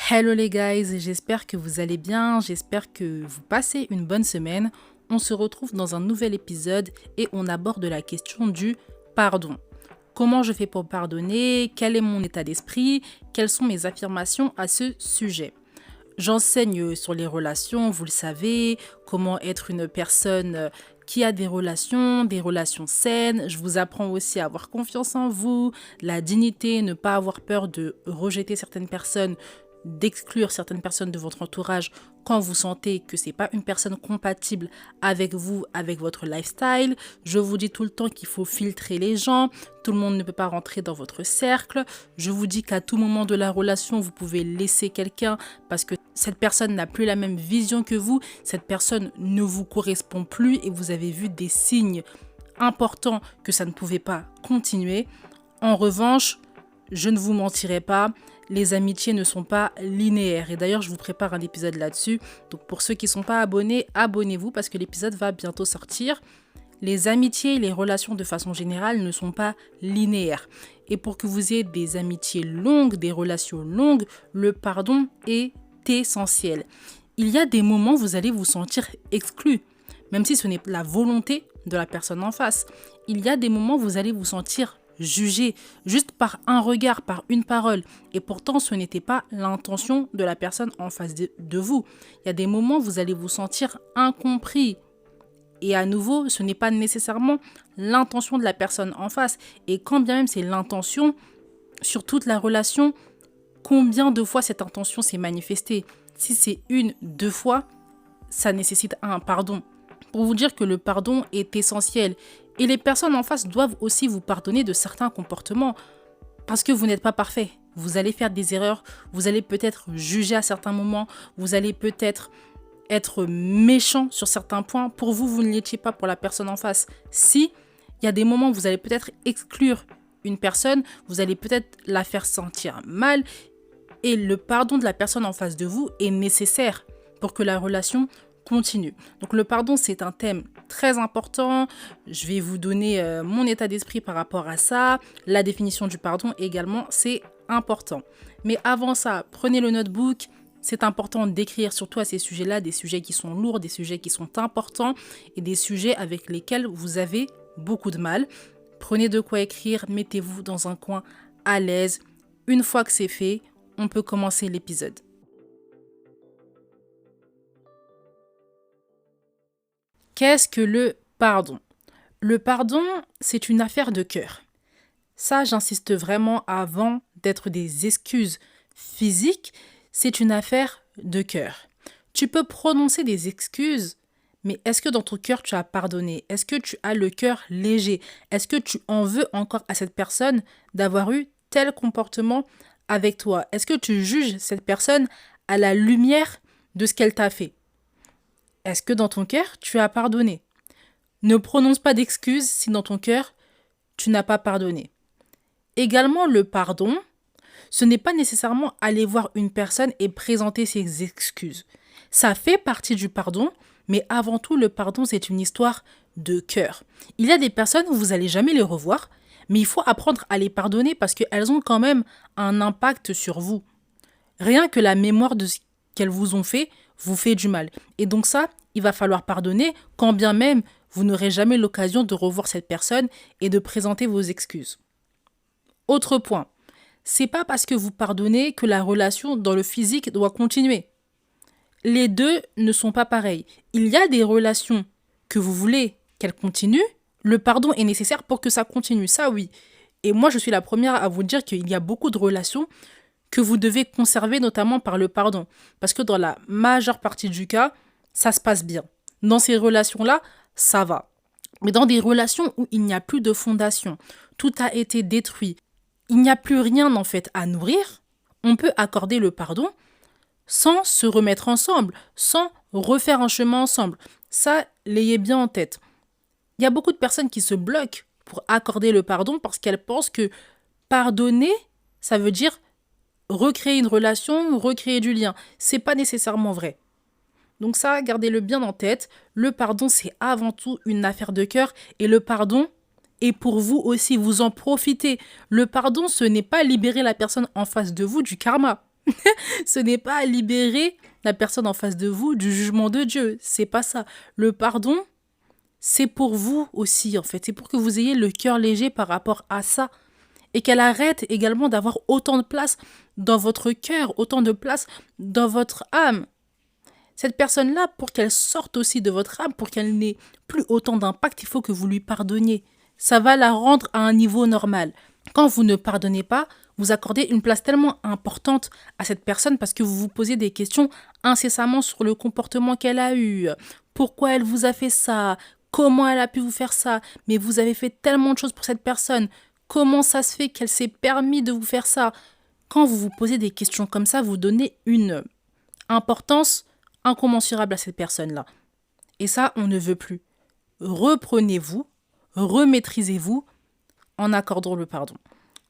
Hello les guys, j'espère que vous allez bien, j'espère que vous passez une bonne semaine. On se retrouve dans un nouvel épisode et on aborde la question du pardon. Comment je fais pour pardonner? Quel est mon état d'esprit? Quelles sont mes affirmations à ce sujet? J'enseigne sur les relations, vous le savez, comment être une personne qui a des relations saines. Je vous apprends aussi à avoir confiance en vous, la dignité, ne pas avoir peur de rejeter certaines personnes, d'exclure certaines personnes de votre entourage quand vous sentez que c'est pas une personne compatible avec vous, avec votre lifestyle. Je vous dis tout le temps qu'il faut filtrer les gens. Tout le monde ne peut pas rentrer dans votre cercle. Je vous dis qu'à tout moment de la relation, vous pouvez laisser quelqu'un parce que cette personne n'a plus la même vision que vous. Cette personne ne vous correspond plus et vous avez vu des signes importants que ça ne pouvait pas continuer. En revanche, je ne vous mentirai pas, les amitiés ne sont pas linéaires. Et d'ailleurs, je vous prépare un épisode là-dessus. Donc pour ceux qui ne sont pas abonnés, abonnez-vous parce que l'épisode va bientôt sortir. Les amitiés et les relations de façon générale ne sont pas linéaires. Et pour que vous ayez des amitiés longues, des relations longues, le pardon est essentiel. Il y a des moments où vous allez vous sentir exclu, même si ce n'est la volonté de la personne en face. Il y a des moments où vous allez vous sentir jugé juste par un regard, par une parole. Et pourtant, ce n'était pas l'intention de la personne en face de vous. Il y a des moments où vous allez vous sentir incompris. Et à nouveau, ce n'est pas nécessairement l'intention de la personne en face. Et quand bien même c'est l'intention, sur toute la relation, combien de fois cette intention s'est manifestée? Si c'est une, deux fois, ça nécessite un pardon. Pour vous dire que le pardon est essentiel. Et les personnes en face doivent aussi vous pardonner de certains comportements parce que vous n'êtes pas parfait. Vous allez faire des erreurs, vous allez peut-être juger à certains moments, vous allez peut-être être méchant sur certains points. Pour vous, vous ne l'étiez pas pour la personne en face. Si, il y a des moments où vous allez peut-être exclure une personne, vous allez peut-être la faire sentir mal et le pardon de la personne en face de vous est nécessaire pour que la relation continue. Donc le pardon, c'est un thème très important. Je vais vous donner mon état d'esprit par rapport à ça. La définition du pardon également, c'est important. Mais avant ça, prenez le notebook. C'est important d'écrire surtout à ces sujets-là, des sujets qui sont lourds, des sujets qui sont importants et des sujets avec lesquels vous avez beaucoup de mal. Prenez de quoi écrire, mettez-vous dans un coin à l'aise. Une fois que c'est fait, on peut commencer l'épisode. Qu'est-ce que le pardon? Le pardon, c'est une affaire de cœur. Ça, j'insiste vraiment avant d'être des excuses physiques, c'est une affaire de cœur. Tu peux prononcer des excuses, mais est-ce que dans ton cœur tu as pardonné? Est-ce que tu as le cœur léger? Est-ce que tu en veux encore à cette personne d'avoir eu tel comportement avec toi? Est-ce que tu juges cette personne à la lumière de ce qu'elle t'a fait? Est-ce que dans ton cœur, tu as pardonné? Ne prononce pas d'excuses si dans ton cœur, tu n'as pas pardonné. Également, le pardon, ce n'est pas nécessairement aller voir une personne et présenter ses excuses. Ça fait partie du pardon, mais avant tout, le pardon, c'est une histoire de cœur. Il y a des personnes où vous n'allez jamais les revoir, mais il faut apprendre à les pardonner parce qu'elles ont quand même un impact sur vous. Rien que la mémoire de ce qu'elles vous ont fait vous fait du mal. Et donc ça, il va falloir pardonner quand bien même vous n'aurez jamais l'occasion de revoir cette personne et de présenter vos excuses. Autre point, c'est pas parce que vous pardonnez que la relation dans le physique doit continuer. Les deux ne sont pas pareils. Il y a des relations que vous voulez qu'elles continuent, le pardon est nécessaire pour que ça continue, ça oui. Et moi je suis la première à vous dire qu'il y a beaucoup de relations que vous devez conserver notamment par le pardon. Parce que dans la majeure partie du cas, ça se passe bien. Dans ces relations-là, ça va. Mais dans des relations où il n'y a plus de fondation, tout a été détruit, il n'y a plus rien en fait à nourrir, on peut accorder le pardon sans se remettre ensemble, sans refaire un chemin ensemble. Ça, l'ayez bien en tête. Il y a beaucoup de personnes qui se bloquent pour accorder le pardon parce qu'elles pensent que pardonner, ça veut dire recréer une relation, recréer du lien. C'est pas nécessairement vrai. Donc ça, gardez-le bien en tête. Le pardon, c'est avant tout une affaire de cœur. Et le pardon est pour vous aussi. Vous en profitez. Le pardon, ce n'est pas libérer la personne en face de vous du karma. Ce n'est pas libérer la personne en face de vous du jugement de Dieu. C'est pas ça. Le pardon, c'est pour vous aussi, en fait. C'est pour que vous ayez le cœur léger par rapport à ça. Et qu'elle arrête également d'avoir autant de place dans votre cœur, autant de place dans votre âme. Cette personne-là, pour qu'elle sorte aussi de votre âme, pour qu'elle n'ait plus autant d'impact, il faut que vous lui pardonniez. Ça va la rendre à un niveau normal. Quand vous ne pardonnez pas, vous accordez une place tellement importante à cette personne parce que vous vous posez des questions incessamment sur le comportement qu'elle a eu. Pourquoi elle vous a fait ça? Comment elle a pu vous faire ça? Mais vous avez fait tellement de choses pour cette personne. Comment ça se fait qu'elle s'est permis de vous faire ça? Quand vous vous posez des questions comme ça, vous donnez une importance incommensurable à cette personne-là. Et ça, on ne veut plus. Reprenez-vous, remaîtrisez-vous en accordant le pardon.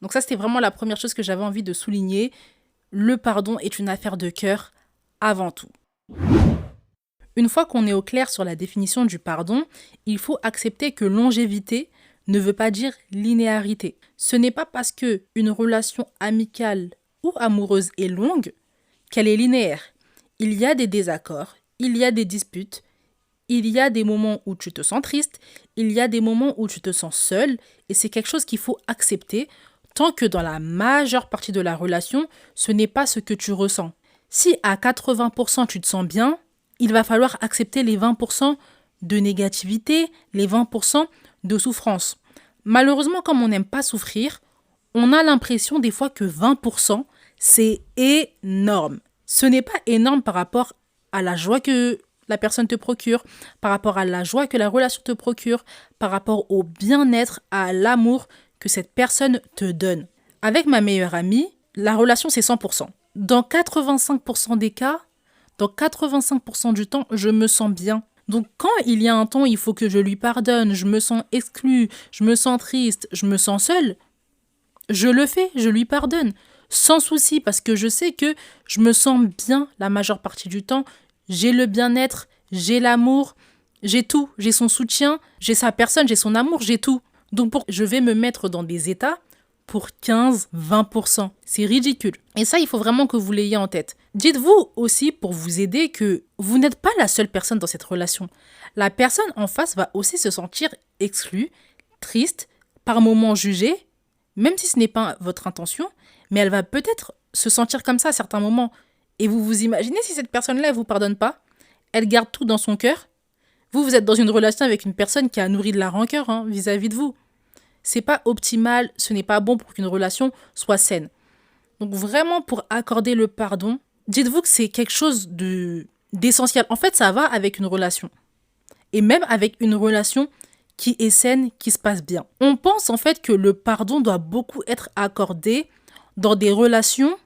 Donc ça, c'était vraiment la première chose que j'avais envie de souligner. Le pardon est une affaire de cœur avant tout. Une fois qu'on est au clair sur la définition du pardon, il faut accepter que longévité ne veut pas dire linéarité. Ce n'est pas parce que une relation amicale ou amoureuse est longue qu'elle est linéaire. Il y a des désaccords, il y a des disputes, il y a des moments où tu te sens triste, il y a des moments où tu te sens seul, et c'est quelque chose qu'il faut accepter tant que dans la majeure partie de la relation, ce n'est pas ce que tu ressens. Si à 80% tu te sens bien, il va falloir accepter les 20% de négativité, les 20% de souffrance. Malheureusement, comme on n'aime pas souffrir, on a l'impression des fois que 20%, c'est énorme. Ce n'est pas énorme par rapport à la joie que la personne te procure, par rapport à la joie que la relation te procure, par rapport au bien-être, à l'amour que cette personne te donne. Avec ma meilleure amie, la relation c'est 100%. Dans 85% des cas, dans 85% du temps, je me sens bien. Donc quand il y a un temps, il faut que je lui pardonne, je me sens exclue, je me sens triste, je me sens seule, je le fais, je lui pardonne. Sans souci, parce que je sais que je me sens bien la majeure partie du temps. J'ai le bien-être, j'ai l'amour, j'ai tout. J'ai son soutien, j'ai sa personne, j'ai son amour, j'ai tout. Donc je vais me mettre dans des états pour 15-20%. C'est ridicule. Et ça, il faut vraiment que vous l'ayez en tête. Dites-vous aussi, pour vous aider, que vous n'êtes pas la seule personne dans cette relation. La personne en face va aussi se sentir exclue, triste, par moments jugée, même si ce n'est pas votre intention, mais elle va peut-être se sentir comme ça à certains moments. Et vous vous imaginez si cette personne-là, elle vous pardonne pas, elle garde tout dans son cœur. Vous êtes dans une relation avec une personne qui a nourri de la rancœur vis-à-vis de vous. C'est pas optimal, ce n'est pas bon pour qu'une relation soit saine. Donc vraiment, pour accorder le pardon, dites-vous que c'est quelque chose d'essentiel. En fait, ça va avec une relation. Et même avec une relation qui est saine, qui se passe bien. On pense en fait que le pardon doit beaucoup être accordé dans des relations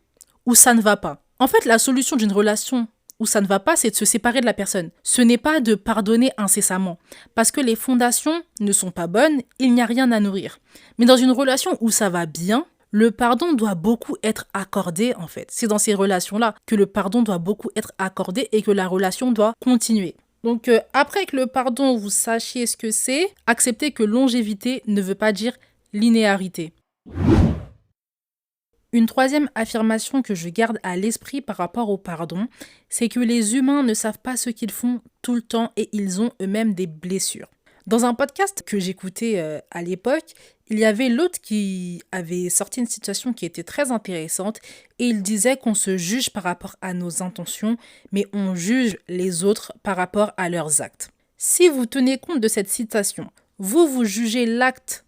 où ça ne va pas. En fait, la solution d'une relation où ça ne va pas, c'est de se séparer de la personne. Ce n'est pas de pardonner incessamment. Parce que les fondations ne sont pas bonnes, il n'y a rien à nourrir. Mais dans une relation où ça va bien, le pardon doit beaucoup être accordé en fait. C'est dans ces relations-là que le pardon doit beaucoup être accordé et que la relation doit continuer. Donc après que le pardon, vous sachiez ce que c'est, acceptez que longévité ne veut pas dire linéarité. Une troisième affirmation que je garde à l'esprit par rapport au pardon, c'est que les humains ne savent pas ce qu'ils font tout le temps et ils ont eux-mêmes des blessures. Dans un podcast que j'écoutais à l'époque, il y avait l'autre qui avait sorti une situation qui était très intéressante et il disait qu'on se juge par rapport à nos intentions, mais on juge les autres par rapport à leurs actes. Si vous tenez compte de cette citation, vous jugez l'acte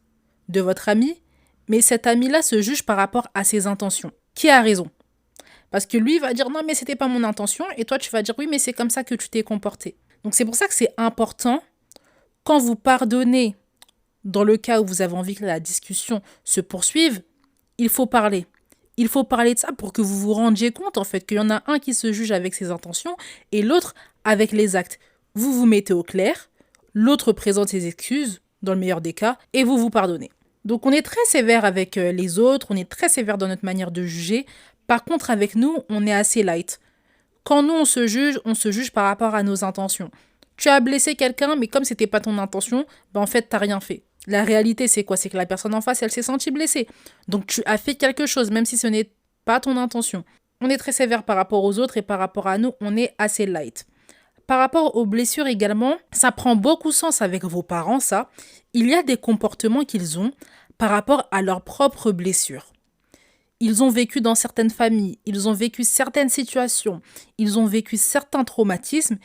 de votre ami, mais cet ami-là se juge par rapport à ses intentions. Qui a raison? Parce que lui va dire non mais c'était pas mon intention et toi tu vas dire oui mais c'est comme ça que tu t'es comporté. Donc c'est pour ça que c'est important quand vous pardonnez, dans le cas où vous avez envie que la discussion se poursuive, il faut parler. Il faut parler de ça pour que vous vous rendiez compte en fait qu'il y en a un qui se juge avec ses intentions et l'autre avec les actes. Vous vous mettez au clair, l'autre présente ses excuses, dans le meilleur des cas, et vous vous pardonnez. Donc on est très sévère avec les autres, on est très sévère dans notre manière de juger. Par contre, avec nous, on est assez light. Quand nous, on se juge par rapport à nos intentions. Tu as blessé quelqu'un, mais comme c'était pas ton intention, en fait, t'as rien fait. La réalité, c'est quoi? C'est que la personne en face, elle s'est sentie blessée. Donc tu as fait quelque chose, même si ce n'est pas ton intention. on est très sévère par rapport aux autres et par rapport à nous, on est assez light. Par rapport aux blessures également, ça prend beaucoup sens avec vos parents, ça. Il y a des comportements qu'ils ont par rapport à leurs propres blessures. Ils ont vécu dans certaines familles, ils ont vécu certaines situations, ils ont vécu certains traumatismes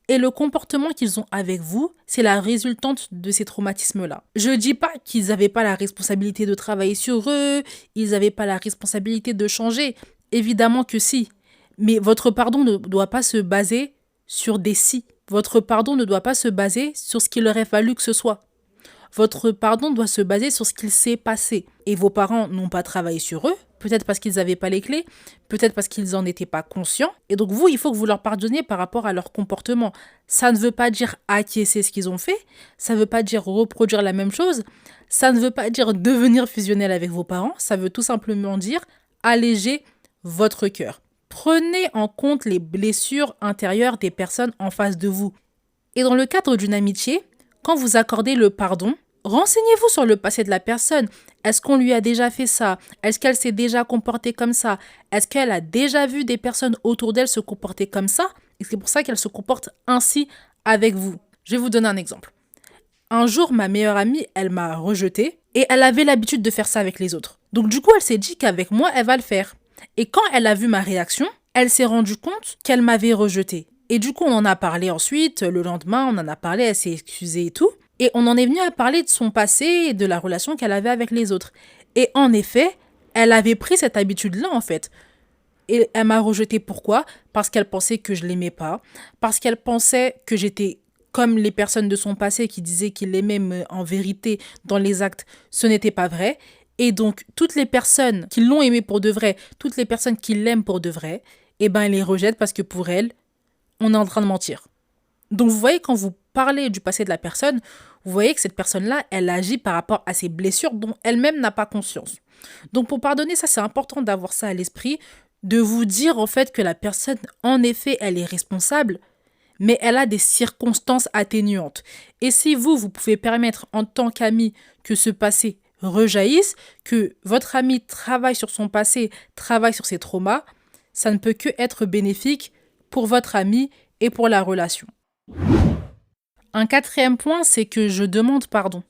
et le comportement qu'ils ont avec vous, c'est la résultante de ces traumatismes-là. Je ne dis pas qu'ils n'avaient pas la responsabilité de travailler sur eux, ils n'avaient pas la responsabilité de changer. Évidemment que si. Mais votre pardon ne doit pas se baser sur des si. Votre pardon ne doit pas se baser sur ce qu'il aurait fallu que ce soit. Votre pardon doit se baser sur ce qu'il s'est passé. Et vos parents n'ont pas travaillé sur eux, peut-être parce qu'ils n'avaient pas les clés, peut-être parce qu'ils n'en étaient pas conscients. Et donc vous, il faut que vous leur pardonniez par rapport à leur comportement. Ça ne veut pas dire acquiescer ce qu'ils ont fait, ça ne veut pas dire reproduire la même chose, ça ne veut pas dire devenir fusionnel avec vos parents, ça veut tout simplement dire alléger votre cœur. Prenez en compte les blessures intérieures des personnes en face de vous. Et dans le cadre d'une amitié, quand vous accordez le pardon, renseignez-vous sur le passé de la personne. Est-ce qu'on lui a déjà fait ça? Est-ce qu'elle s'est déjà comportée comme ça? Est-ce qu'elle a déjà vu des personnes autour d'elle se comporter comme ça? Et c'est pour ça qu'elle se comporte ainsi avec vous. Je vais vous donner un exemple. Un jour, ma meilleure amie, elle m'a rejetée et elle avait l'habitude de faire ça avec les autres. Donc du coup, elle s'est dit qu'avec moi, elle va le faire. Et quand elle a vu ma réaction, elle s'est rendue compte qu'elle m'avait rejetée. Et du coup, on en a parlé ensuite, le lendemain, on en a parlé, elle s'est excusée et tout. Et on en est venu à parler de son passé et de la relation qu'elle avait avec les autres. Et en effet, elle avait pris cette habitude-là, en fait. Et elle m'a rejetée pourquoi? Parce qu'elle pensait que je l'aimais pas, parce qu'elle pensait que j'étais comme les personnes de son passé qui disaient qu'ils l'aimaient, mais en vérité, dans les actes, ce n'était pas vrai. Et donc, toutes les personnes qui l'ont aimé pour de vrai, toutes les personnes qui l'aiment pour de vrai, eh ben, elle les rejette parce que pour elle, on est en train de mentir. Donc, vous voyez, quand vous parlez du passé de la personne, vous voyez que cette personne-là, elle agit par rapport à ses blessures dont elle-même n'a pas conscience. Donc, pour pardonner, ça, c'est important d'avoir ça à l'esprit, de vous dire en fait que la personne, en effet, elle est responsable, mais elle a des circonstances atténuantes. Et si vous pouvez permettre en tant qu'ami que ce passé rejaillisse, que votre ami travaille sur son passé, travaille sur ses traumas, ça ne peut que être bénéfique pour votre ami et pour la relation. Un quatrième point, c'est que je demande pardon.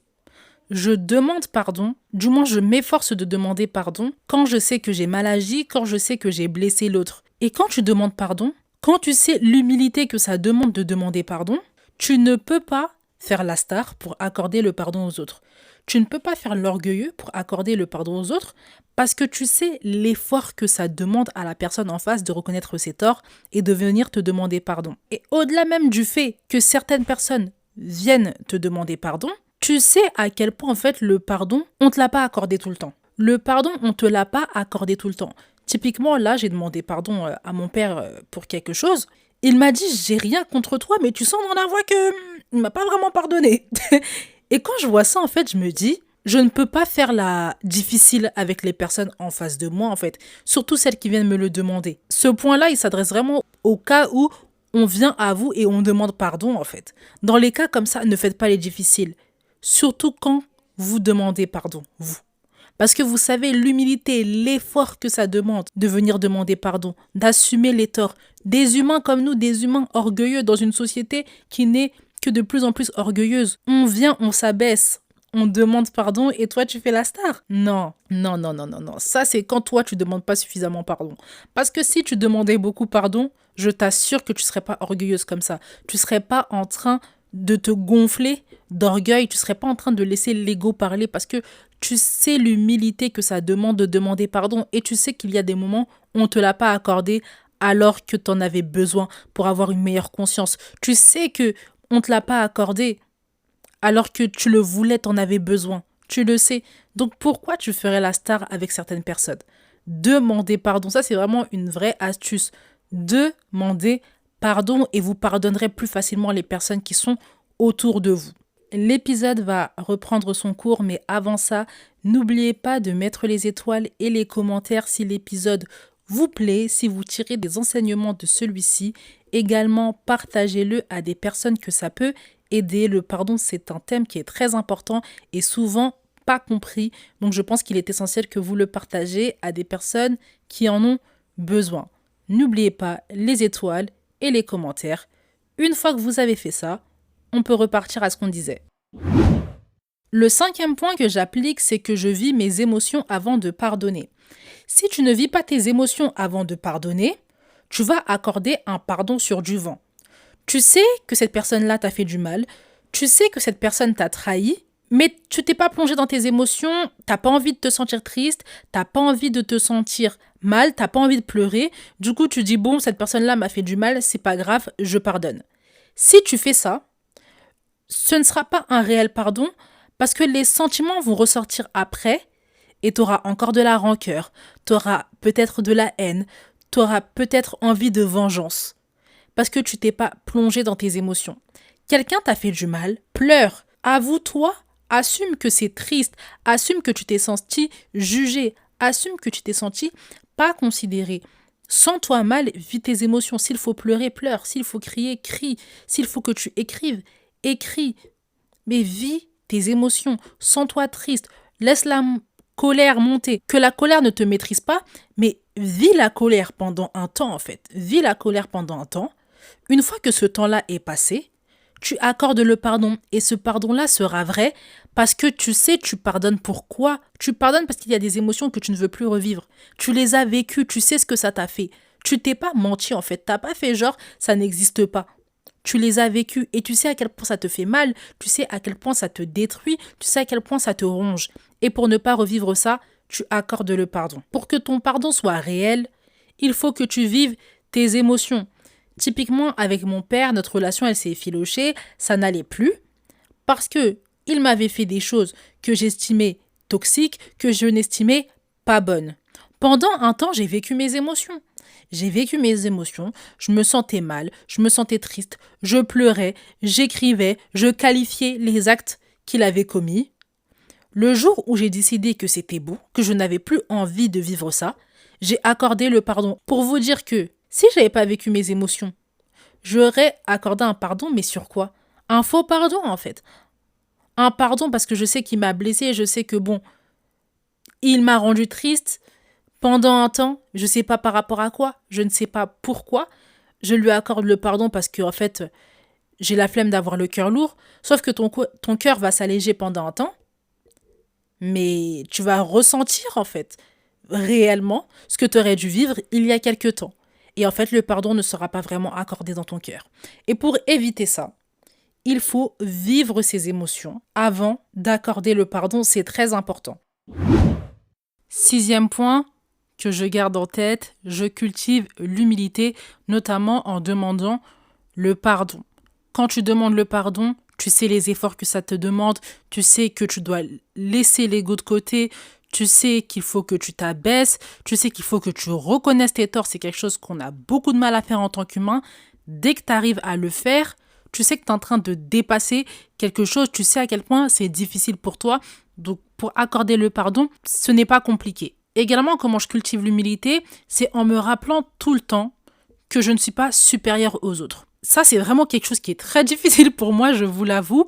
Je demande pardon, du moins je m'efforce de demander pardon quand je sais que j'ai mal agi, quand je sais que j'ai blessé l'autre. Et quand tu demandes pardon, quand tu sais l'humilité que ça demande de demander pardon, tu ne peux pas faire la star pour accorder le pardon aux autres. Tu ne peux pas faire l'orgueilleux pour accorder le pardon aux autres parce que tu sais l'effort que ça demande à la personne en face de reconnaître ses torts et de venir te demander pardon. Et au-delà même du fait que certaines personnes viennent te demander pardon, tu sais à quel point en fait le pardon, on ne te l'a pas accordé tout le temps. Le pardon, on ne te l'a pas accordé tout le temps. Typiquement, là, j'ai demandé pardon à mon père pour quelque chose. Il m'a dit, j'ai rien contre toi, mais tu sens dans la voix que il m'a pas vraiment pardonné. Et quand je vois ça, en fait, je me dis, je ne peux pas faire la difficile avec les personnes en face de moi, en fait. Surtout celles qui viennent me le demander. Ce point-là, il s'adresse vraiment au cas où on vient à vous et on demande pardon, en fait. Dans les cas comme ça, ne faites pas les difficiles. Surtout quand vous demandez pardon, vous. Parce que vous savez l'humilité, l'effort que ça demande de venir demander pardon, d'assumer les torts. Des humains comme nous, des humains orgueilleux dans une société qui n'est que de plus en plus orgueilleuse. On vient, on s'abaisse, on demande pardon et toi tu fais la star. Non, non, non, non, non, non. Ça c'est quand toi tu demandes pas suffisamment pardon. Parce que si tu demandais beaucoup pardon, je t'assure que tu serais pas orgueilleuse comme ça. Tu serais pas en train de te gonfler d'orgueil, tu serais pas en train de laisser l'ego parler parce que tu sais l'humilité que ça demande de demander pardon et tu sais qu'il y a des moments où on te l'a pas accordé alors que tu en avais besoin pour avoir une meilleure conscience. Tu sais que on te l'a pas accordé alors que tu le voulais, t'en avais besoin. Tu le sais. Donc pourquoi tu ferais la star avec certaines personnes? Demander pardon, ça c'est vraiment une vraie astuce. Demandez pardon et vous pardonnerez plus facilement les personnes qui sont autour de vous. L'épisode va reprendre son cours, mais avant ça, n'oubliez pas de mettre les étoiles et les commentaires si l'épisode vous plaît, si vous tirez des enseignements de celui-ci. Également, partagez-le à des personnes que ça peut aider. Le pardon, c'est un thème qui est très important et souvent pas compris. Donc, je pense qu'il est essentiel que vous le partagez à des personnes qui en ont besoin. N'oubliez pas les étoiles et les commentaires. Une fois que vous avez fait ça, on peut repartir à ce qu'on disait. Le 5e point que j'applique, c'est que je vis mes émotions avant de pardonner. Si tu ne vis pas tes émotions avant de pardonner, tu vas accorder un pardon sur du vent. Tu sais que cette personne-là t'a fait du mal, tu sais que cette personne t'a trahi, mais tu t'es pas plongé dans tes émotions, t'as pas envie de te sentir triste, t'as pas envie de te sentir mal, t'as pas envie de pleurer. Du coup, tu dis bon, cette personne-là m'a fait du mal, c'est pas grave, je pardonne. Si tu fais ça, ce ne sera pas un réel pardon parce que les sentiments vont ressortir après et tu auras encore de la rancœur, tu auras peut-être de la haine, tu auras peut-être envie de vengeance parce que tu t'es pas plongé dans tes émotions. Quelqu'un t'a fait du mal, pleure, avoue-toi, assume que c'est triste, assume que tu t'es senti jugé, assume que tu t'es senti pas considéré. Sens-toi mal, vis tes émotions. S'il faut pleurer, pleure. S'il faut crier, crie. S'il faut que tu écrives, écris. Mais vis tes émotions. Sens-toi triste. Laisse la colère monter. Que la colère ne te maîtrise pas, mais vis la colère pendant un temps en fait. Vis la colère pendant un temps. Une fois que ce temps-là est passé, tu accordes le pardon et ce pardon-là sera vrai parce que tu sais, tu pardonnes pourquoi. Tu pardonnes parce qu'il y a des émotions que tu ne veux plus revivre. Tu les as vécues, tu sais ce que ça t'a fait. Tu t'es pas menti en fait, t'as pas fait genre ça n'existe pas. Tu les as vécues et tu sais à quel point ça te fait mal, tu sais à quel point ça te détruit, tu sais à quel point ça te ronge. Et pour ne pas revivre ça, tu accordes le pardon. Pour que ton pardon soit réel, il faut que tu vives tes émotions. Typiquement, avec mon père, notre relation, elle s'est effilochée, ça n'allait plus, parce que il m'avait fait des choses que j'estimais toxiques, que je n'estimais pas bonnes. Pendant un temps, j'ai vécu mes émotions. J'ai vécu mes émotions, je me sentais mal, je me sentais triste, je pleurais, j'écrivais, je qualifiais les actes qu'il avait commis. Le jour où j'ai décidé que c'était beau, que je n'avais plus envie de vivre ça, j'ai accordé le pardon. Pour vous dire que si j'avais pas vécu mes émotions, j'aurais accordé un pardon, mais sur quoi? Un faux pardon, en fait. Un pardon parce que je sais qu'il m'a blessé, je sais que bon, il m'a rendu triste pendant un temps, je sais pas par rapport à quoi, je ne sais pas pourquoi. Je lui accorde le pardon parce que, en fait, j'ai la flemme d'avoir le cœur lourd, sauf que ton cœur va s'alléger pendant un temps, mais tu vas ressentir, en fait, réellement ce que tu aurais dû vivre il y a quelque temps. Et en fait, le pardon ne sera pas vraiment accordé dans ton cœur. Et pour éviter ça, il faut vivre ses émotions avant d'accorder le pardon, c'est très important. 6e point que je garde en tête, je cultive l'humilité, notamment en demandant le pardon. Quand tu demandes le pardon, tu sais les efforts que ça te demande, tu sais que tu dois laisser l'ego de côté, tu sais qu'il faut que tu t'abaisses, tu sais qu'il faut que tu reconnaisses tes torts, c'est quelque chose qu'on a beaucoup de mal à faire en tant qu'humain. Dès que tu arrives à le faire, tu sais que tu es en train de dépasser quelque chose, tu sais à quel point c'est difficile pour toi. Donc pour accorder le pardon, ce n'est pas compliqué. Également, comment je cultive l'humilité, c'est en me rappelant tout le temps que je ne suis pas supérieure aux autres. Ça, c'est vraiment quelque chose qui est très difficile pour moi, je vous l'avoue,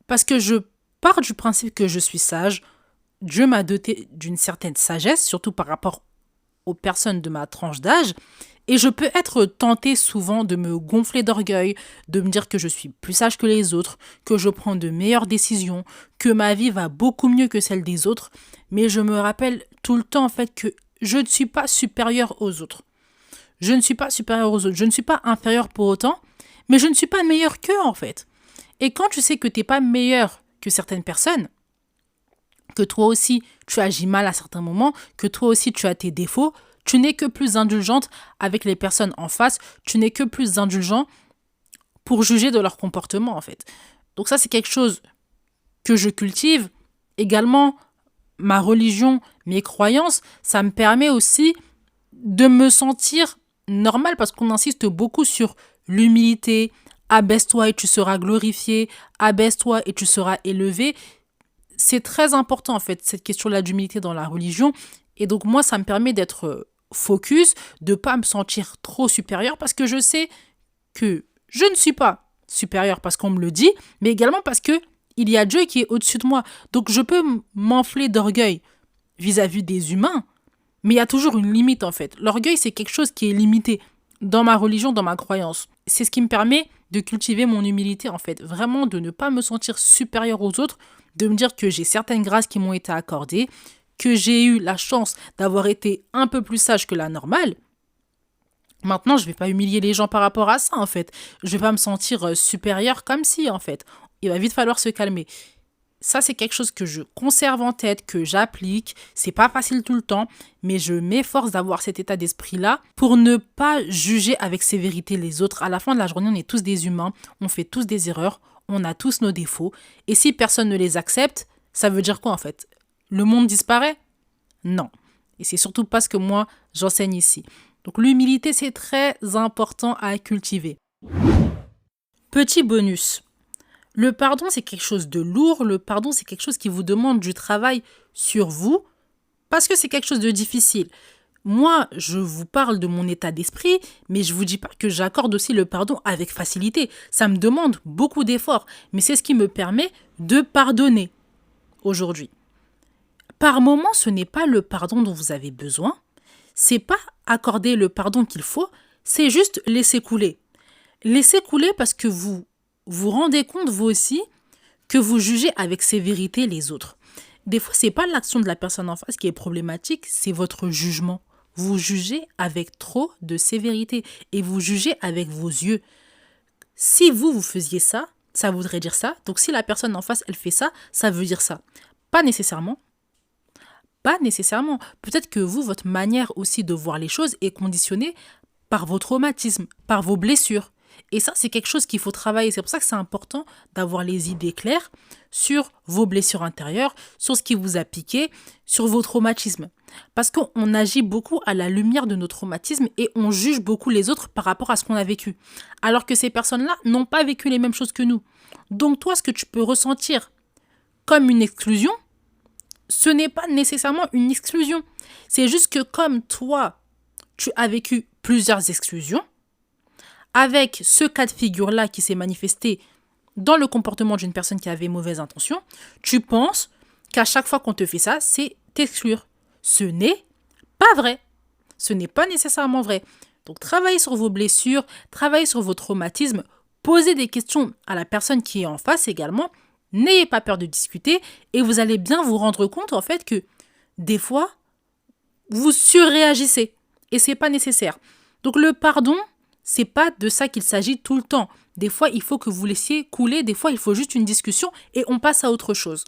parce que je pars du principe que je suis sage. Dieu m'a doté d'une certaine sagesse, surtout par rapport aux personnes de ma tranche d'âge, et je peux être tentée souvent de me gonfler d'orgueil, de me dire que je suis plus sage que les autres, que je prends de meilleures décisions, que ma vie va beaucoup mieux que celle des autres, mais je me rappelle tout le temps en fait que je ne suis pas supérieure aux autres. Je ne suis pas supérieure aux autres, je ne suis pas inférieure pour autant, mais je ne suis pas meilleure qu'eux en fait. Et quand tu sais que tu n'es pas meilleure que certaines personnes, que toi aussi tu agis mal à certains moments, que toi aussi tu as tes défauts, tu n'es que plus indulgente avec les personnes en face, tu n'es que plus indulgent pour juger de leur comportement en fait. Donc ça c'est quelque chose que je cultive. Également, ma religion, mes croyances, ça me permet aussi de me sentir normal parce qu'on insiste beaucoup sur l'humilité, abaisse-toi et tu seras glorifié, abaisse-toi et tu seras élevé. C'est très important en fait cette question-là d'humilité dans la religion et donc moi ça me permet d'être focus, de pas me sentir trop supérieur parce que je sais que je ne suis pas supérieur parce qu'on me le dit, mais également parce que il y a Dieu qui est au-dessus de moi. Donc je peux m'enfler d'orgueil vis-à-vis des humains, Mais il y a toujours une limite en fait. L'orgueil, c'est quelque chose qui est limité dans ma religion, dans ma croyance. C'est ce qui me permet de cultiver mon humilité en fait. Vraiment de ne pas me sentir supérieur aux autres, de me dire que j'ai certaines grâces qui m'ont été accordées, que j'ai eu la chance d'avoir été un peu plus sage que la normale. Maintenant, je vais pas humilier les gens par rapport à ça en fait. Je vais pas me sentir supérieur comme si en fait. Il va vite falloir se calmer. Ça, c'est quelque chose que je conserve en tête, que j'applique. C'est pas facile tout le temps, mais je m'efforce d'avoir cet état d'esprit-là pour ne pas juger avec sévérité les autres. À la fin de la journée, on est tous des humains, on fait tous des erreurs, on a tous nos défauts. Et si personne ne les accepte, ça veut dire quoi en fait? Le monde disparaît? Non. Et c'est surtout pas ce que moi, j'enseigne ici. Donc l'humilité, c'est très important à cultiver. Petit bonus. Le pardon, c'est quelque chose de lourd. Le pardon, c'est quelque chose qui vous demande du travail sur vous parce que c'est quelque chose de difficile. Moi, je vous parle de mon état d'esprit, mais je vous dis pas que j'accorde aussi le pardon avec facilité. Ça me demande beaucoup d'efforts, mais c'est ce qui me permet de pardonner aujourd'hui. Par moment, ce n'est pas le pardon dont vous avez besoin. C'est pas accorder le pardon qu'il faut, c'est juste laisser couler. Laissez couler parce que vous vous rendez compte, vous aussi, que vous jugez avec sévérité les autres. Des fois, c'est pas l'action de la personne en face qui est problématique, c'est votre jugement. Vous jugez avec trop de sévérité et vous jugez avec vos yeux. Si vous faisiez ça, ça voudrait dire ça. Donc, si la personne en face, elle fait ça, ça veut dire ça. Pas nécessairement. Pas nécessairement. Peut-être que vous, votre manière aussi de voir les choses est conditionnée par vos traumatismes, par vos blessures. Et ça, c'est quelque chose qu'il faut travailler. C'est pour ça que c'est important d'avoir les idées claires sur vos blessures intérieures, sur ce qui vous a piqué, sur vos traumatismes. Parce qu'on agit beaucoup à la lumière de nos traumatismes et on juge beaucoup les autres par rapport à ce qu'on a vécu. Alors que ces personnes-là n'ont pas vécu les mêmes choses que nous. Donc toi, ce que tu peux ressentir comme une exclusion, ce n'est pas nécessairement une exclusion. C'est juste que comme toi, tu as vécu plusieurs exclusions, avec ce cas de figure-là qui s'est manifesté dans le comportement d'une personne qui avait mauvaise intention, tu penses qu'à chaque fois qu'on te fait ça, c'est t'exclure. Ce n'est pas vrai. Ce n'est pas nécessairement vrai. Donc, travaillez sur vos blessures, travaillez sur vos traumatismes, posez des questions à la personne qui est en face également. N'ayez pas peur de discuter et vous allez bien vous rendre compte en fait que des fois, vous surréagissez et c'est pas nécessaire. Donc, le pardon, c'est pas de ça qu'il s'agit tout le temps. Des fois, il faut que vous laissiez couler. Des fois, il faut juste une discussion et on passe à autre chose.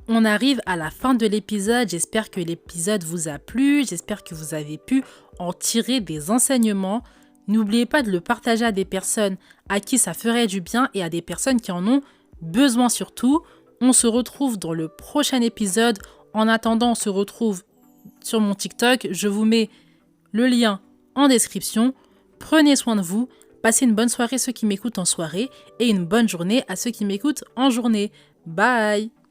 On arrive à la fin de l'épisode. J'espère que l'épisode vous a plu. J'espère que vous avez pu en tirer des enseignements. N'oubliez pas de le partager à des personnes à qui ça ferait du bien et à des personnes qui en ont besoin surtout. On se retrouve dans le prochain épisode. En attendant, on se retrouve sur mon TikTok. Je vous mets le lien en description. Prenez soin de vous. Passez une bonne soirée ceux qui m'écoutent en soirée et une bonne journée à ceux qui m'écoutent en journée. Bye!